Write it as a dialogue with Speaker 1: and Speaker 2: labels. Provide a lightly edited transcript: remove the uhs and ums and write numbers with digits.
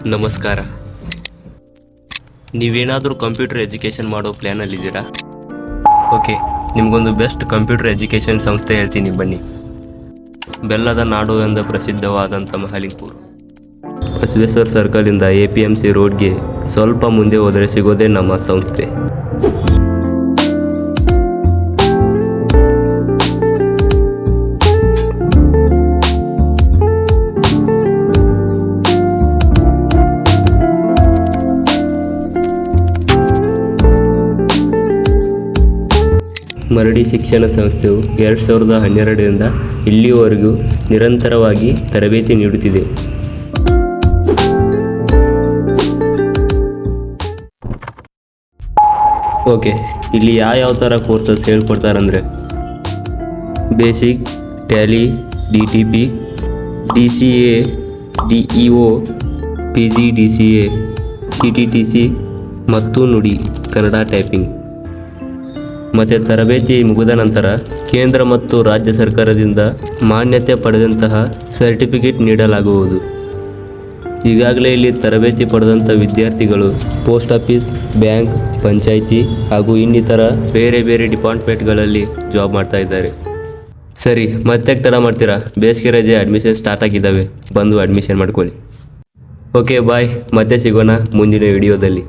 Speaker 1: ನಮಸ್ಕಾರ. ನೀವೇನಾದರೂ computer education ಮಾಡೋ ಪ್ಲ್ಯಾನಲ್ಲಿದ್ದೀರಾ? ಓಕೆ, ನಿಮಗೊಂದು ಬೆಸ್ಟ್ ಕಂಪ್ಯೂಟರ್ ಎಜುಕೇಷನ್ ಸಂಸ್ಥೆ ಹೇಳ್ತೀನಿ ಬನ್ನಿ. ಬೆಲ್ಲದ ನಾಡು ಎಂದ ಪ್ರಸಿದ್ಧವಾದಂಥ ಮಹಾಲಿಂಗಪುರ. ಬಸವೇಶ್ವರ ಸರ್ಕಲಿಂದ APMC ರೋಡ್ಗೆ ಸ್ವಲ್ಪ ಮುಂದೆ ಹೋದರೆ ಸಿಗೋದೇ ನಮ್ಮ ಸಂಸ್ಥೆ. ಮರಡಿ ಶಿಕ್ಷಣ ಸಂಸ್ಥೆಯು 2012ರಿಂದ ಇಲ್ಲಿಯವರೆಗೂ ನಿರಂತರವಾಗಿ ತರಬೇತಿ ನೀಡುತ್ತಿದೆ. ಓಕೆ, ಇಲ್ಲಿ ಯಾವ ಥರ ಕೋರ್ಸಸ್ ಹೇಳ್ಕೊಡ್ತಾರಂದರೆ basic, Tally, DTP, DCA, DEO, PGDCA, CTTC ಮತ್ತು ನುಡಿ ಕನ್ನಡ ಟೈಪಿಂಗ್. ಮತ್ತು ತರಬೇತಿ ಮುಗಿದ ನಂತರ ಕೇಂದ್ರ ಮತ್ತು ರಾಜ್ಯ ಸರ್ಕಾರದಿಂದ ಮಾನ್ಯತೆ ಪಡೆದಂತಹ ಸರ್ಟಿಫಿಕೇಟ್ ನೀಡಲಾಗುವುದು. ಈಗಾಗಲೇ ಇಲ್ಲಿ ತರಬೇತಿ ಪಡೆದಂಥ ವಿದ್ಯಾರ್ಥಿಗಳು ಪೋಸ್ಟ್ ಆಫೀಸ್, ಬ್ಯಾಂಕ್, ಪಂಚಾಯಿತಿ ಹಾಗೂ ಇನ್ನಿತರ ಬೇರೆ ಬೇರೆ ಡಿಪಾರ್ಟ್ಮೆಂಟ್ಗಳಲ್ಲಿ ಜಾಬ್ ಮಾಡ್ತಾ ಇದ್ದಾರೆ. ಸರಿ, ಮತ್ತೆ ತಡ ಮಾಡ್ತೀರಾ? ಬೇಸಿಗೆ ರಜೆ ಅಡ್ಮಿಷನ್ ಸ್ಟಾರ್ಟ್ ಆಗಿದ್ದಾವೆ, ಬಂದು ಅಡ್ಮಿಷನ್ ಮಾಡ್ಕೊಳ್ಳಿ. ಓಕೆ, ಬಾಯ್. ಮತ್ತೆ ಸಿಗೋಣ ಮುಂದಿನ ವಿಡಿಯೋದಲ್ಲಿ.